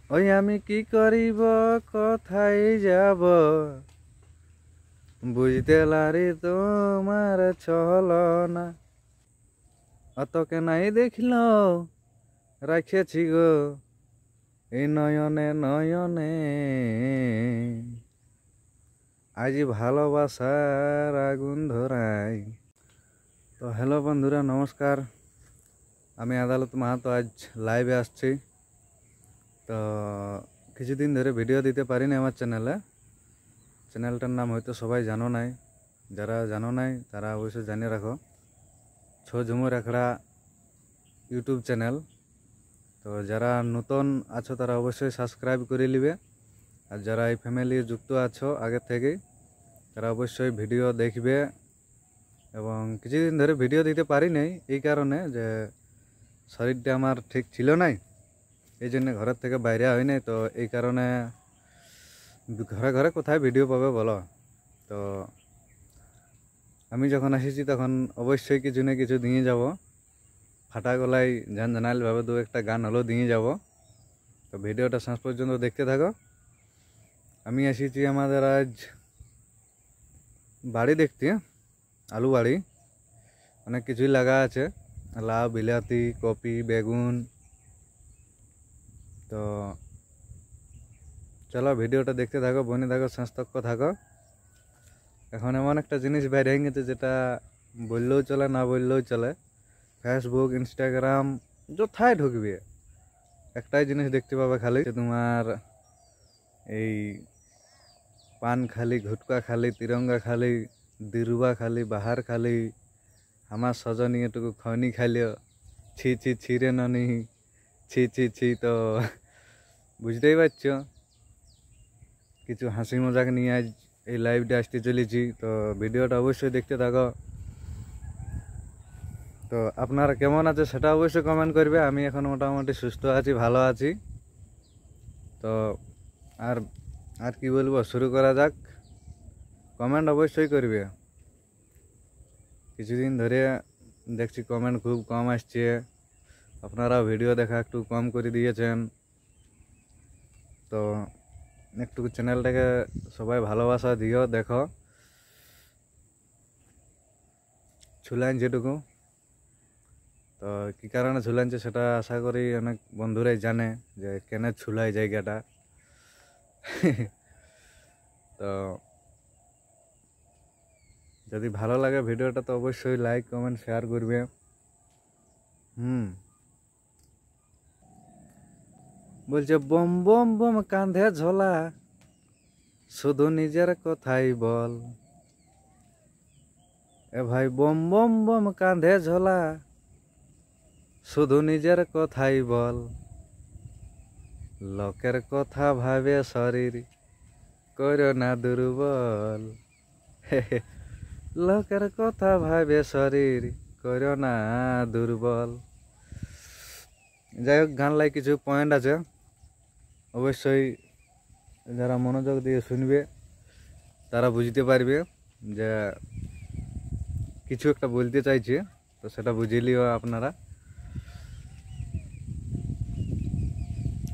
ওই আমি কি করিব কোথায় যাব বুঝতে লারি তোমার ছলনা অতকে নাই দেখিল রাখেছি গো এই নয়নে নয়নে আজ ভালোবাসার আগুন ধরাই। তো হ্যালো বন্ধুরা, নমস্কার। আমি আদালত মাহাতো আজ লাইভে আসছি। তো কিছুদিন ধরে ভিডিও দিতে পারিনি আমার চ্যানেলটার নাম হয়তো সবাই জানো নাই। যারা জানো নাই তারা অবশ্যই জানিয়ে রাখো, ছো ঝুমুর আখড়া ইউটিউব চ্যানেল। তো যারা নতুন আছো তারা অবশ্যই সাবস্ক্রাইব করে নিবে, আর যারা এই ফ্যামিলি যুক্ত আছো আগের থেকেই তারা অবশ্যই ভিডিও দেখবে। এবং কিছুদিন ধরে ভিডিও দিতে পারি নাই এই কারণে যে শরীরটা আমার ঠিক ছিল নাই, এই জন্য ঘরের থেকে বাইরে হয় নাই। তো এই কারণে ঘরে ঘরে কোথায় ভিডিও পাবে বলো। তো আমি যখন এসেছি তখন অবশ্যই কিছু না কিছু দিয়ে যাব, ফাটা গলায় জানাইলভাবে দু একটা গান হলেও দিয়ে যাব। তো ভিডিওটা শেষ পর্যন্ত দেখতে থাকো। আমি এসেছি আমাদের আজ বাড়ি দেখতে, আলু বাড়ি, অনেক কিছুই লাগা আছে, লাউ, বিলাতি, কপি, বেগুন। তো চলো ভিডিওটা দেখতে থাকো, বনে থাকো, শেষ তক থাকো। এখন এমন একটা জিনিস বাইরে হয়ে গেছে যেটা বললেও চলে না বললেও চলে। ফেসবুক, ইনস্টাগ্রাম যথায় ঢুকবে একটাই জিনিস দেখতে পাবে খালি, তোমার এই পান খালি, ঘুটকা খালি, তিরঙ্গা খালি, দিরুবা খালি, বাহার খালি, আমার সজনী এটুকু খনি খাইলিও, ছি ছি ছিঁড়ে ননি, ছি ছি ছি। তো বুঝতেই পারছো কিছু হাসি মজাক নিয়ে আজ এই লাইভটা আসতে চলেছি। তো ভিডিওটা অবশ্যই দেখতে থাকো। তো আপনারা কেমন আছে সেটা অবশ্যই কমেন্ট করবে। আমি এখন মোটামুটি সুস্থ আছি, ভালো আছি। তো আর আর কি বলবো, শুরু করা যাক। কমেন্ট অবশ্যই করবে। কিছুদিন ধরে দেখছি কমেন্ট খুব কম আসছে, আপনারা ভিডিও দেখা একটু কম করে দিয়েছেন। তো একটু চ্যানেলটাকে সবাই ভালোবাসা দিও, দেখো ছুলাইন যেটুকু। তো কী কারণে ঝুলাইছে সেটা আশা করি অনেক বন্ধুরাই জানে যে কেন ছুলাই জায়গাটা। তো যদি ভালো লাগে ভিডিওটা তো অবশ্যই লাইক, কমেন্ট, শেয়ার করবে। বলছে বম বম বম কাঁধে ঝোলা, শুধু নিজের কথাই বল। এ ভাই বম বম বম কাঁধে ঝোলা, শুধু নিজের কথাই বল। লোকের কথা ভাবে শরীর করো না দুর্বল। লোকের কথা ভাবে শরীর করো না দুর্বল। যাই হোক, গান লাই কিছু পয়েন্ট আছে, অবশ্যই যারা মনোযোগ দিয়ে শুনবে তারা বুঝতে পারবে যে কিছু একটা বলতে চাইছে। তো সেটা বুঝিলিও আপনারা।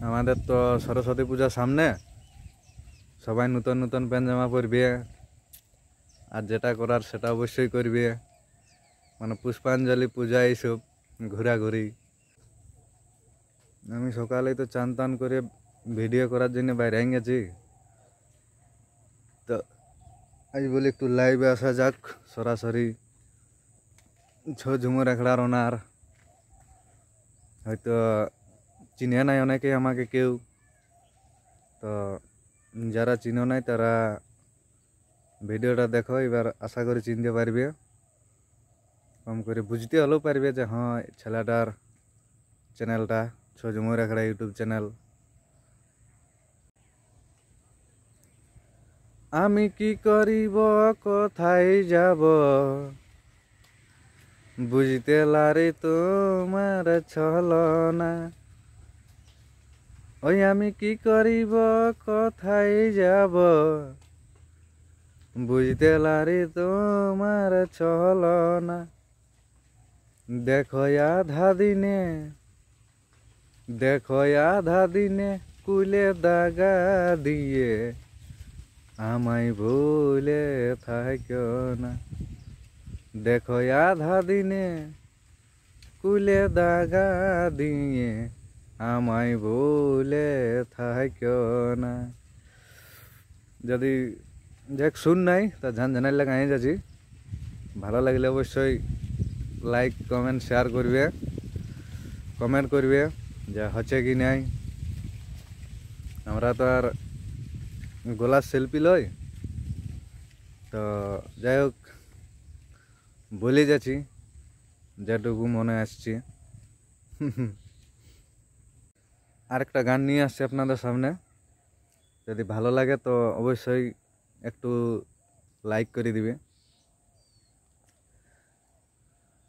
আমাদের তো সরস্বতী পূজার সামনে, সবাই নতুন নতুন প্যান্ট জামা পরবে, আর যেটা করার সেটা অবশ্যই করবে, মানে পুষ্পাঞ্জলি পূজা, এইসব ঘোরাঘুরি। আমি সকালেই তো চান টান করে ভিডিও করার জন্য বাইরে গেছি। তো আজ বলি একটু লাইভে আসা যাক সরাসরি। ছো ঝুমুর আখড়ার ওনার হয়তো চিনে নাই অনেকে আমাকে কেউ। তো যারা চিনো নাই তারা ভিডিওটা দেখো, এবার আশা করি চিনতে পারবে, কম করে বুঝতে হলেও পারবে যে হ্যাঁ ছেলেটার চ্যানেলটা ছো ঝুমুর আখড়া ইউটিউব চ্যানেল। আমি কি করিব কোথায় যাব বুঝতে লারি তোমার ছলনা। ওই আমি কি করিব কোথায় যাব বুঝতে লারি তোমার ছলনা। দেখো আধা দিনে, দেখো আধা দিনে কুলে দাগা দিয়ে আমায় ভুলে থাকো না। দেখো আধা দিনে কুলে দাগা দিয়ে আমায় ভুলে থাকো না। যদি যাক শুন নাই তা ঝানঝানাই লাগাই যাচ্ছি। ভালো লাগলে অবশ্যই লাইক কমেন্ট শেয়ার করবে, কমেন্ট করবে যে হচ্ছে কি নাই। আমরা তো আর গোলার সেলফি লই, তো যাই হোক বলে যাচ্ছি যেটুকু মনে আসছে। আরেকটা গান নিয়ে আসছি আপনাদের সামনে, যদি ভালো লাগে তো অবশ্যই একটু লাইক করে দিবে।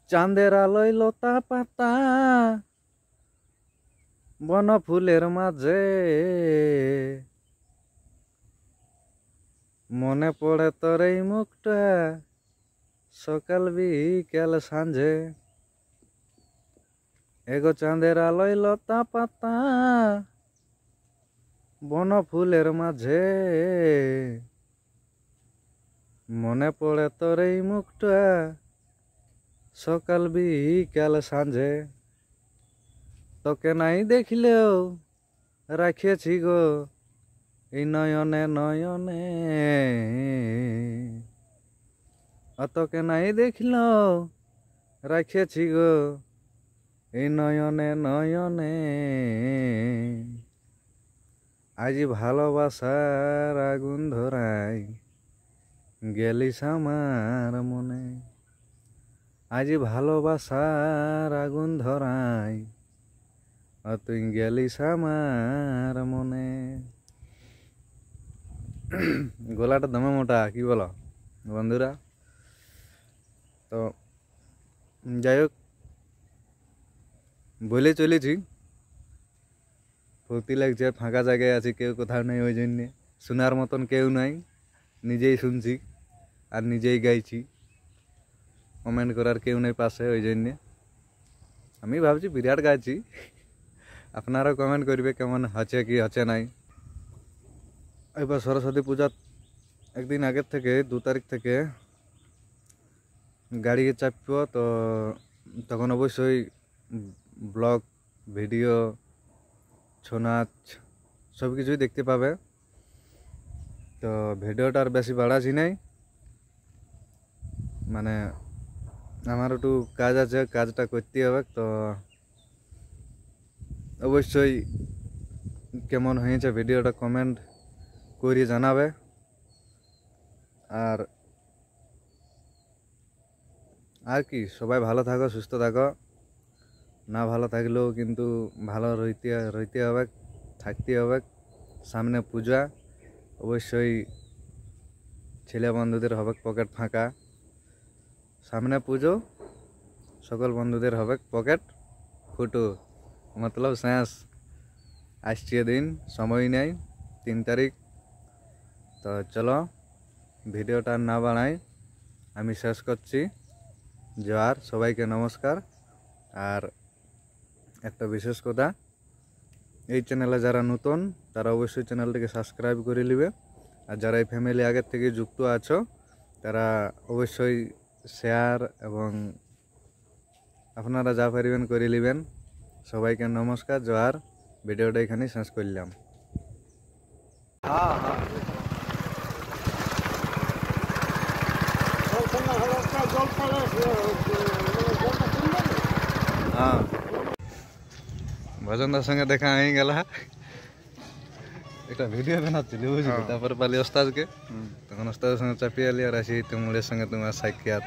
চাঁদের আলোয় লতা পাতা বন ফুলের মাঝে, মনে পড়ে তোর এই মুখটা সকাল বিকেল সাঁঝে। এগো চাঁদের আলোয় লতা পাতা বন ফুলের মাঝে, মনে পড়ে তোর এই মুখটা সকাল বিকাল সাঁঝে। তোকে নাই দেখিলেও রাখিয়েছি গো এই নয়নে নয়নে, তোকে নাই দেখিলেও রাখিয়েছি গো এই নয়নে নয়নে। আজি ভালোবাসার আগুন ধরাই গেলিস আমার মনে। আজি ভালোবাসার আগুন ধরাই তুই গেলিস আমার মনে। গলাটা দমে মোটা, কি বলো বন্ধুরা? তো যাই হোক বলে চলেছি, ফুর্তি লাগছে, ফাঁকা জায়গায় আছি, কেউ কোথাও নেই, ওই জন্যে শোনার মতন কেউ নাই, নিজেই শুনছি আর নিজেই গাইছি। কমেন্ট করার কেউ নেই পাশে, ওই জন্যে আমি ভাবছি বিরাট গাইছি। আপনারাও কমেন্ট করবে কেমন হচ্ছে কি হচ্ছে নাই। এবার সরস্বতী পূজা একদিন আগের থেকে 2 তারিখ থেকে গাড়ি চাপব, তো তখন অবশ্যই ব্লগ ভিডিও ছৌ নাচ সব কিছুই দেখতে পাবে। তো ভিডিওটা আর বেশি বাড়াচ্ছি নাই, মানে আমার একটু কাজ আছে, কাজটা করতে হবে। তো অবশ্যই কেমন হয়েছে ভিডিওটা কমেন্ট করে জানাবে। আর কি সবাই ভালো থাকো, সুস্থ থাকো। না ভালো থাকলেও কিন্তু ভালো রইতে হবে, থাকতে হবে। সামনে পূজা, অবশ্যই ছেলে বন্ধুদের হবে পকেট ফাঁকা। সামনে পুজো, সকল বন্ধুদের হবে পকেট ফুটো, মতলব শেষ। আসছে দিন, সময় নেই, 3 তারিখ। তো চলো ভিডিওটা না বাড়াই, আমি শেষ করছি। জোয়ার, সবাইকে নমস্কার। আর একটা বিশেষ কথা, এই চ্যানেলে যারা নতুন তারা অবশ্যই চ্যানেলটিকে সাবস্ক্রাইব করে নেবে। আর যারা এই ফ্যামিলি আগের থেকে যুক্ত আছো তারা অবশ্যই শেয়ার এবং আপনারা যা পারিবেন করে নেবেন। সবাইকে নমস্কার, জোয়ার। ভিডিওটা এখানে শেষ করলাম। হ্যাঁ, ভজনদার সঙ্গে দেখা হয়ে গেল। একটা ভিডিও বানাচ্ছিলি বুঝলি, তারপরে পালি ওস্তাদকে, তখন ওস্তাদের সঙ্গে চাপিয়ে এলি আর আসি তুমুলের সঙ্গে তোমার সাক্ষাৎ।